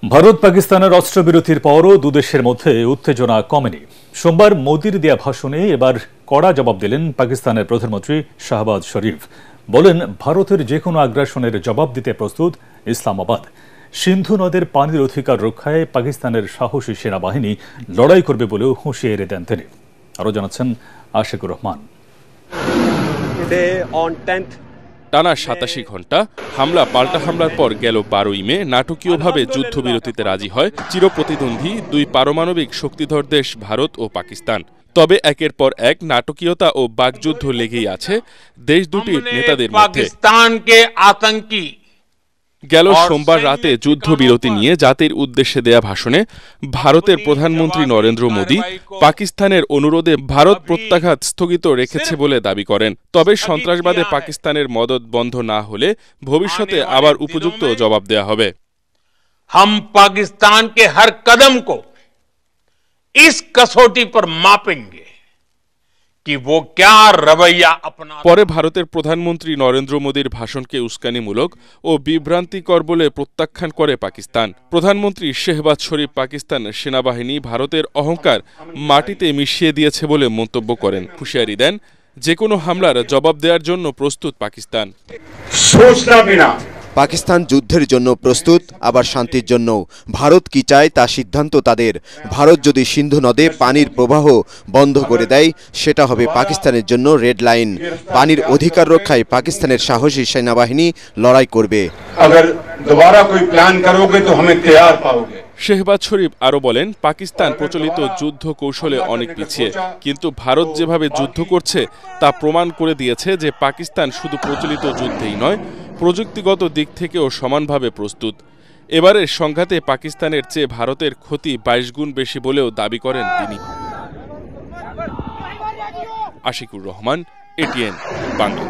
ভারত পাকিস্তানের অস্ত্রবিরতির পরও দুদেশের মধ্যে উত্তেজনা কমেনি। সোমবার মোদির দেয়া ভাষণে এবার কড়া জবাব দিলেন পাকিস্তানের প্রধানমন্ত্রী শাহবাজ শরীফ। বলেন, ভারতের যে কোনো আগ্রাসনের জবাব দিতে প্রস্তুত ইসলামাবাদ। সিন্ধু নদের পানির অধিকার রক্ষায় পাকিস্তানের সাহসী সেনাবাহিনী লড়াই করবে বলেও হুঁশিয়ারি দেন তিনি। আরও জানাচ্ছেন আশিকুর রহমান। টানা ৮৭ ঘণ্টা হামলা পাল্টা হামলার পর গেল ১২ই মে নাটকীয়ভাবে যুদ্ধবিরতিতে রাজি হয় চিরপ্রতিদ্বন্দ্বী দুই পারমাণবিক শক্তিধর দেশ ভারত ও পাকিস্তান। তবে একের পর এক নাটকীয়তা ও বাকযুদ্ধ লেগেই আছে দেশ দুটির নেতাদের মধ্যে। গেল সোমবার রাতে যুদ্ধবিরতি নিয়ে জাতির উদ্দেশ্যে দেয়া ভাষণে ভারতের প্রধানমন্ত্রী নরেন্দ্র মোদি পাকিস্তানের অনুরোধে ভারত প্রত্যাঘাত স্থগিত রেখেছে বলে দাবি করেন। তবে সন্ত্রাসবাদে পাকিস্তানের মদদ বন্ধ না হলে ভবিষ্যতে আবার উপযুক্ত জবাব দেয়া হবে। हम पाकिस्तान के हर कदम को इस कसौटी पर मापेंगे कि वो क्या रवैया अपना। পরে ভারতের প্রধানমন্ত্রী নরেন্দ্র মোদির ভাষণকে উস্কানিমূলক ও বিভ্রান্তিকর বলে প্রত্যাখ্যান করে পাকিস্তান। প্রধানমন্ত্রী শেহবাজ শরীফ পাকিস্তান সেনাবাহিনী ভারতের অহংকার মাটিতে মিশিয়ে দিয়েছে বলে মন্তব্য করেন। হুঁশিয়ারি দেন, যে কোনো হামলার জবাব দেওয়ার জন্য প্রস্তুত পাকিস্তান। পাকিস্তান যুদ্ধের জন্য প্রস্তুত, আবার শান্তির জন্য। ভারত কি চায় তা সিদ্ধান্ত তাদের। ভারত যদি সিন্ধু নদে পানির প্রবাহ বন্ধ করে দেয়, সেটা হবে পাকিস্তানের জন্য রেড লাইন। পানির অধিকার রক্ষায় পাকিস্তানের সাহসী সেনাবাহিনী লড়াই করবে। শেহবাজ শরীফ আরও বলেন, পাকিস্তান প্রচলিত যুদ্ধ কৌশলে অনেক পিছিয়ে, কিন্তু ভারত যেভাবে যুদ্ধ করছে তা প্রমাণ করে দিয়েছে যে পাকিস্তান শুধু প্রচলিত যুদ্ধেই নয়, প্রযুক্তিগত দিক থেকেও সমানভাবে প্রস্তুত। এবারের সংঘাতে পাকিস্তানের চেয়ে ভারতের ক্ষতি ২২ গুণ বেশি বলেও দাবি করেন তিনি। আশিকুর রহমান, এটিএন বাংলা।